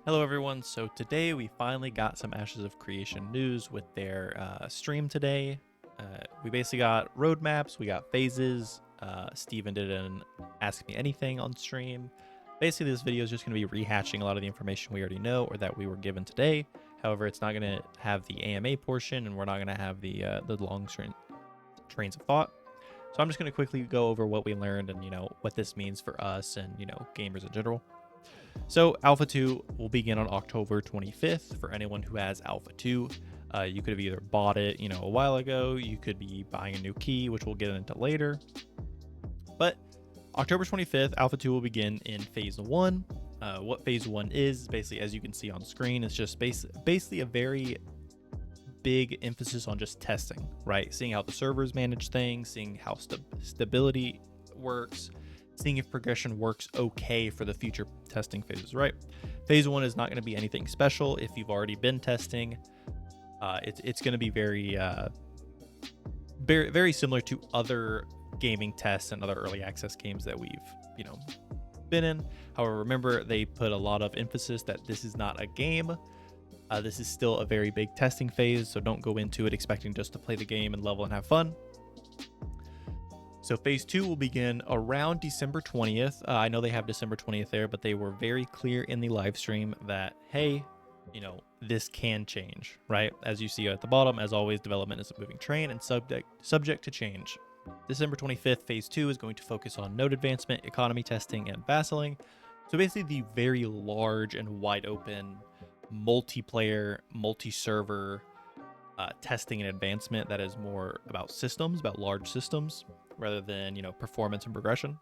Hello everyone, so today we finally got some Ashes of Creation news with their stream today. We basically got roadmaps, we got phases. Steven didn't ask me anything on stream. Basically this video is just going to be rehashing a lot of the information we already know or that we were given today. However, it's not going to have the AMA portion and we're not going to have the long trains of thought. So I'm just going to quickly go over what we learned and what this means for us and gamers in general. So Alpha 2 will begin on October 25th for anyone who has Alpha 2. You could have either bought it, a while ago. You could be buying a new key, which we'll get into later. But October 25th, Alpha 2 will begin in Phase 1. What Phase 1 is, basically, as you can see on screen, it's just basically a very big emphasis on just testing, right? Seeing how the servers manage things, seeing how stability works, seeing if progression works okay for the future testing phases, right? Phase 1 is not going to be anything special. If you've already been testing, it's going to be very similar to other gaming tests and other early access games that we've, been in. However, remember, they put a lot of emphasis that this is not a game. This is still a very big testing phase, so don't go into it expecting just to play the game and level and have fun. So Phase 2 will begin around December 20th. I know they have December 20th there, but they were very clear in the live stream that, hey, this can change, right? As you see at the bottom, as always, development is a moving train and subject to change. December 25th, Phase 2 is going to focus on node advancement, economy testing, and vassalling. So basically the very large and wide open multiplayer, multi-server testing and advancement that is more about systems, about large systems, rather than performance and progression.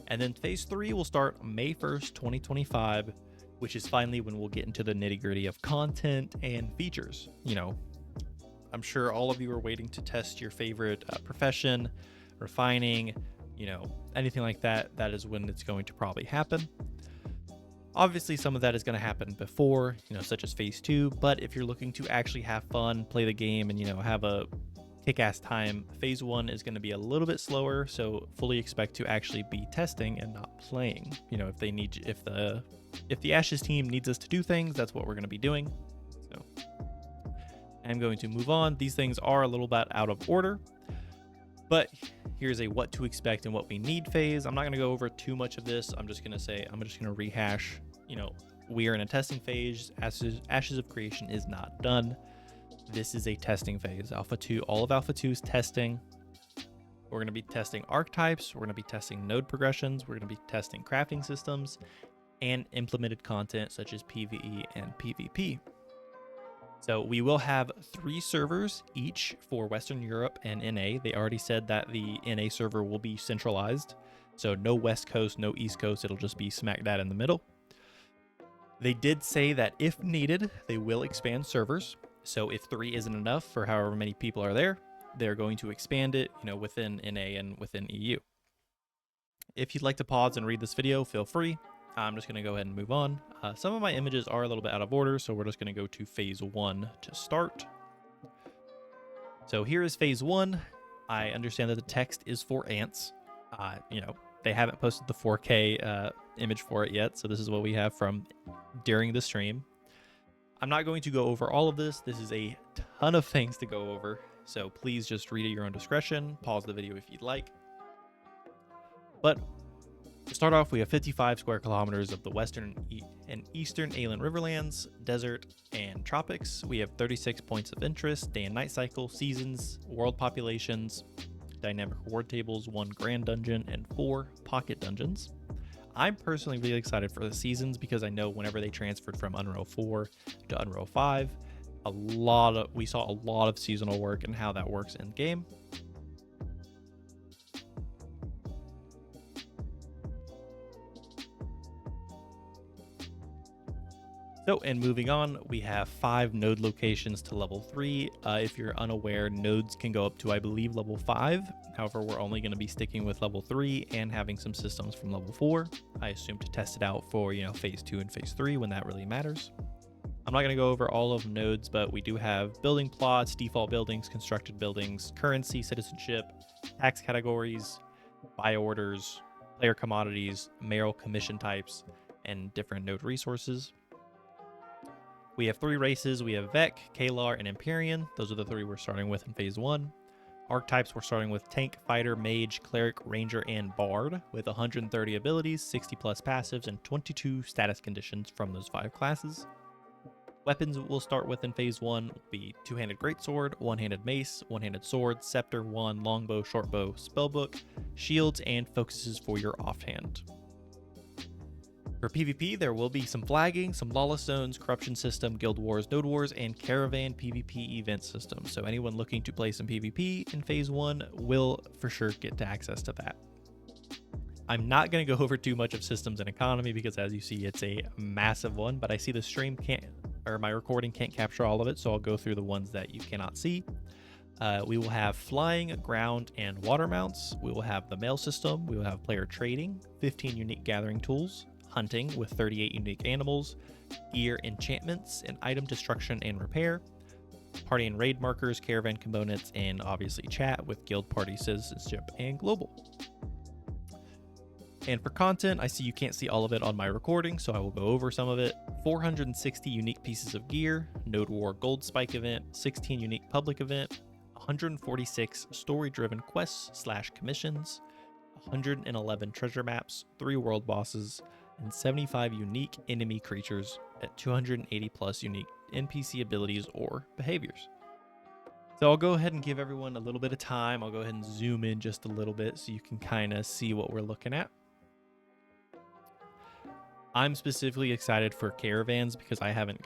And then Phase 3 will start May 1st, 2025, which is finally when we'll get into the nitty-gritty of content and features. I'm sure all of you are waiting to test your favorite profession, refining, anything like that. That is when it's going to probably happen. Obviously, some of that is going to happen before, such as Phase 2, but if you're looking to actually have fun, play the game, and, have a kick-ass time, Phase 1 is going to be a little bit slower, so fully expect to actually be testing and not playing. If the Ashes team needs us to do things, that's what we're going to be doing. So I'm going to move on. These things are a little bit out of order, but here's a what to expect and what we need phase. I'm not going to go over too much of this. I'm just going to rehash, we are in a testing phase. Ashes of Creation is not done. This is a testing phase. Alpha 2, all of Alpha 2 is testing. We're going to be testing archetypes. We're going to be testing node progressions. We're going to be testing crafting systems and implemented content such as PvE and PvP. So we will have 3 servers each for Western Europe and NA. They already said that the NA server will be centralized. So no West Coast, no East Coast. It'll just be smack dab in the middle. They did say that if needed, they will expand servers. So if 3 isn't enough for however many people are there, they're going to expand it, within NA and within EU. If you'd like to pause and read this video, feel free. I'm just going to go ahead and move on. Some of my images are a little bit out of order, so we're just going to go to Phase 1 to start. So here is Phase 1. I understand that the text is for ants. They haven't posted the 4K image for it yet, so this is what we have from during the stream. I'm not going to go over all of this. This is a ton of things to go over, so please just read at your own discretion. Pause the video if you'd like. But to start off, we have 55 square kilometers of the western and eastern Aelan Riverlands, desert, and tropics. We have 36 points of interest, day and night cycle, seasons, world populations, dynamic reward tables, 1 grand dungeon, and 4 pocket dungeons. I'm personally really excited for the seasons because I know whenever they transferred from Unreal 4 to Unreal 5, we saw a lot of seasonal work and how that works in game. So, and moving on, we have 5 node locations to level 3. If you're unaware, nodes can go up to, I believe, level 5. However, we're only going to be sticking with level 3 and having some systems from level 4. I assume to test it out for, Phase 2 and Phase 3 when that really matters. I'm not going to go over all of nodes, but we do have building plots, default buildings, constructed buildings, currency, citizenship, tax categories, buy orders, player commodities, mayoral commission types, and different node resources. We have 3 races. We have Vec, Kalar, and Empyrean. Those are the 3 we're starting with in Phase 1. Archetypes, we're starting with Tank, Fighter, Mage, Cleric, Ranger, and Bard, with 130 abilities, 60 plus passives, and 22 status conditions from those 5 classes. Weapons we'll start with in Phase 1 will be Two-Handed Greatsword, One-Handed Mace, One-Handed Sword, Scepter, Wand, Longbow, Shortbow, Spellbook, Shields, and focuses for your offhand. For PvP, there will be some flagging, some lawless zones, corruption system, guild wars, node wars, and caravan PvP event system. So anyone looking to play some PvP in Phase 1 will for sure get to access to that. I'm not going to go over too much of systems and economy because, as you see, it's a massive one, but I see the stream can't, or my recording can't capture all of it, so I'll go through the ones that you cannot see. We will have flying, ground, and water mounts. We will have the mail system. We will have player trading, 15 unique gathering tools, hunting with 38 unique animals, gear, enchantments, and item destruction and repair, party and raid markers, caravan components, and obviously chat with guild party citizenship and global. And for content, I see you can't see all of it on my recording, so I will go over some of it. 460 unique pieces of gear, Node War Gold Spike event, 16 unique public event, 146 story-driven quests / commissions, 111 treasure maps, 3 world bosses, and 75 unique enemy creatures at 280 plus unique NPC abilities or behaviors. So I'll go ahead and give everyone a little bit of time. I'll go ahead and zoom in just a little bit so you can kind of see what we're looking at. I'm specifically excited for caravans because I haven't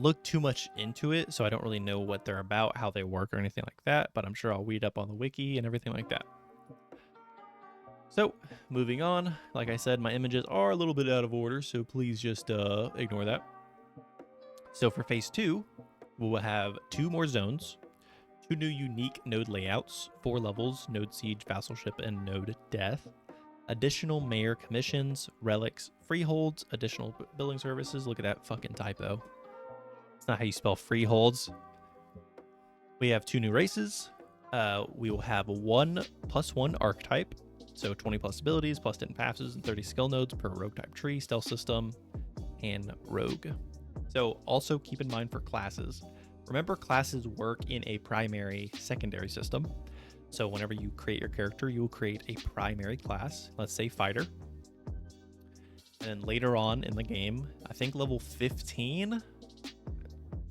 looked too much into it, so I don't really know what they're about, how they work, or anything like that, but I'm sure I'll read up on the wiki and everything like that. So, moving on, like I said, my images are a little bit out of order, so please just ignore that. So for Phase 2, we will have 2 more zones, 2 new unique node layouts, 4 levels, Node Siege, Vassalship, and Node Death, additional mayor commissions, relics, freeholds, additional building services. Look at that fucking typo. It's not how you spell freeholds. We have 2 new races. We will have 1+1 archetype. So 20 plus abilities, plus 10 passes, and 30 skill nodes per rogue type tree, stealth system, and rogue. So also keep in mind for classes. Remember, classes work in a primary secondary system. So whenever you create your character, you will create a primary class, let's say fighter. And then later on in the game, I think level 15,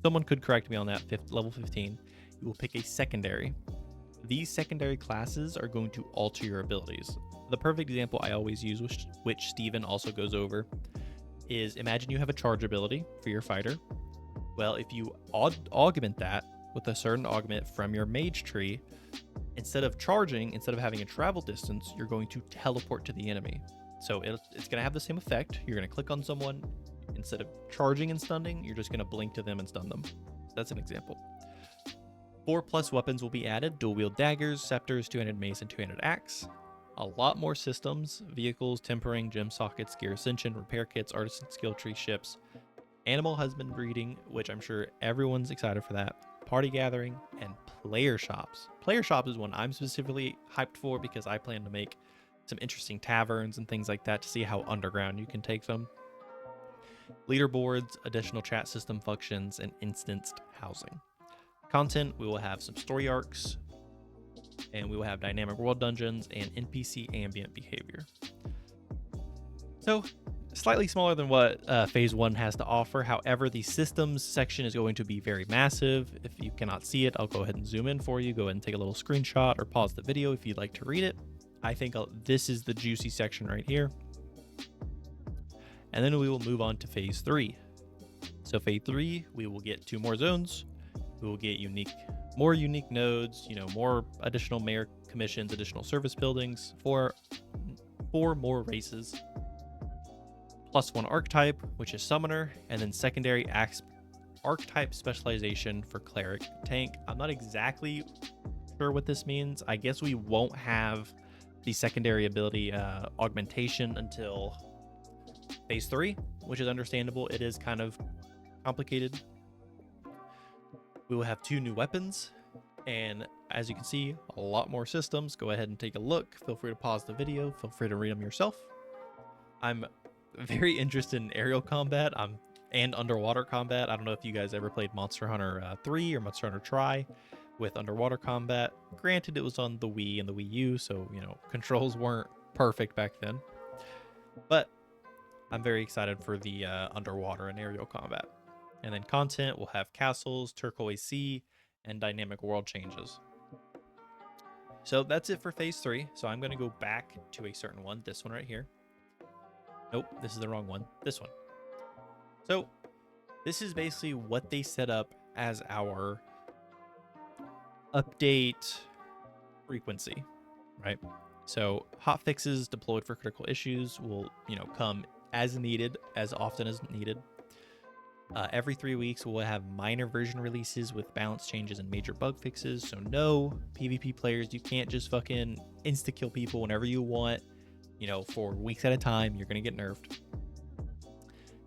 someone could correct me on that, level 15, you will pick a secondary. These secondary classes are going to alter your abilities. The perfect example I always use, which Steven also goes over, is imagine you have a charge ability for your fighter. Well, if you augment that with a certain augment from your mage tree, instead of having a travel distance, you're going to teleport to the enemy. So it's going to have the same effect. You're going to click on someone. Instead of charging and stunning, you're just going to blink to them and stun them. So that's an example. 4+ weapons will be added: dual wield daggers, scepters, 2-handed mace, and 2-handed axe. A lot more systems: vehicles, tempering, gem sockets, gear ascension, repair kits, artisan skill tree, ships, animal husband breeding, which I'm sure everyone's excited for that, party gathering, and player shops. Player shops is one I'm specifically hyped for because I plan to make some interesting taverns and things like that to see how underground you can take them. Leaderboards, additional chat system functions, and instanced housing. Content, we will have some story arcs, and we will have dynamic world dungeons and NPC ambient behavior. So, slightly smaller than what Phase 1 has to offer. However, the systems section is going to be very massive. If you cannot see it, I'll go ahead and zoom in for you. Go ahead and take a little screenshot or pause the video if you'd like to read it. I think this is the juicy section right here. And then we will move on to Phase 3. So Phase 3, we will get 2 more zones. We will get more unique nodes, more additional mayor commissions, additional service buildings, 4 more races, +1 archetype, which is summoner, and then secondary archetype specialization for cleric tank. I'm not exactly sure what this means. I guess we won't have the secondary ability augmentation until Phase 3, which is understandable. It is kind of complicated. We will have 2 new weapons, and as you can see, a lot more systems. Go ahead and take a look. Feel free to pause the video. Feel free to read them yourself. I'm very interested in aerial combat and underwater combat. I don't know if you guys ever played Monster Hunter 3 or Monster Hunter Tri with underwater combat. Granted, it was on the Wii and the Wii U, so, you know, controls weren't perfect back then. But I'm very excited for the underwater and aerial combat. And then content will have castles, turquoise sea, and dynamic world changes. So that's it for phase 3. So I'm going to go back to a certain one, this one right here. Nope, this is the wrong one. This one. So this is basically what they set up as our update frequency, right? So hot fixes deployed for critical issues will, you know, come as needed, as often as needed. Every 3 weeks, we'll have minor version releases with balance changes and major bug fixes. So no, PvP players, you can't just fucking insta-kill people whenever you want, you know, for weeks at a time. You're going to get nerfed.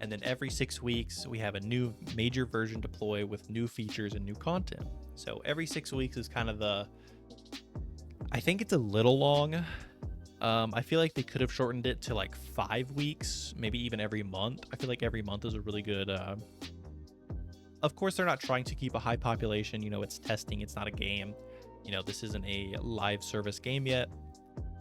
And then every 6 weeks, we have a new major version deploy with new features and new content. So every 6 weeks is kind of the... I think it's a little long. I feel like they could have shortened it to like 5 weeks, maybe even every month. I feel like every month is a really good... Of course, they're not trying to keep a high population. You know, it's testing. It's not a game. You know, this isn't a live service game yet.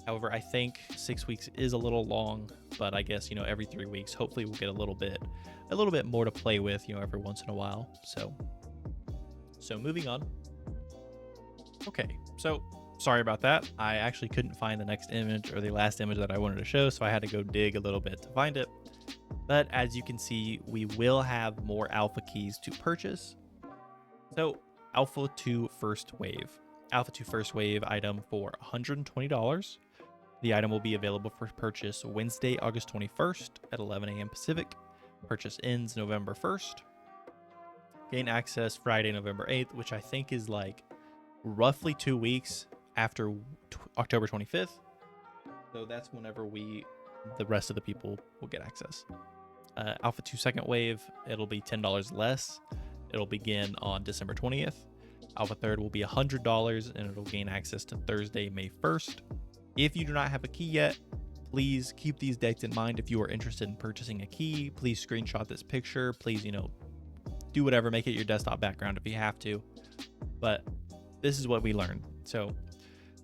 However, I think 6 weeks is a little long, but I guess, you know, every 3 weeks, hopefully we'll get a little bit more to play with, you know, every once in a while. So moving on. Okay, so sorry about that. I actually couldn't find the next image or the last image that I wanted to show, so I had to go dig a little bit to find it. But as you can see, we will have more alpha keys to purchase. So Alpha 2 First Wave. Alpha 2 First Wave item for $120. The item will be available for purchase Wednesday, August 21st at 11 a.m. Pacific. Purchase ends November 1st. Gain access Friday, November 8th, which I think is like roughly 2 weeks after October 25th. So that's whenever the rest of the people will get access. Alpha 2 Second Wave, it'll be $10 less. It'll begin on December 20th. Alpha 3rd will be $100 and it'll gain access to Thursday, May 1st. If you do not have a key yet, please keep these dates in mind. If you are interested in purchasing a key, please screenshot this picture. Please, you know, do whatever, make it your desktop background if you have to. But this is what we learned. So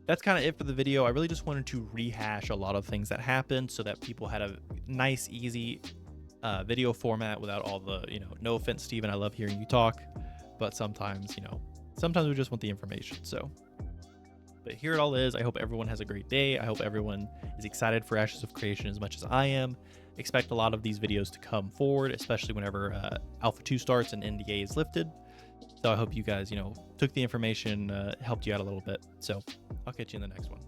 that's kind of it for the video. I really just wanted to rehash a lot of things that happened so that people had a nice, easy video format without all the, you know, no offense, Steven, I love hearing you talk, but sometimes, you know, sometimes we just want the information. So, but here it all is. I hope everyone has a great day. I hope everyone is excited for Ashes of Creation as much as I am. Expect a lot of these videos to come forward, especially whenever Alpha 2 starts and NDA is lifted. So I hope you guys, you know, took the information, helped you out a little bit. So I'll catch you in the next one.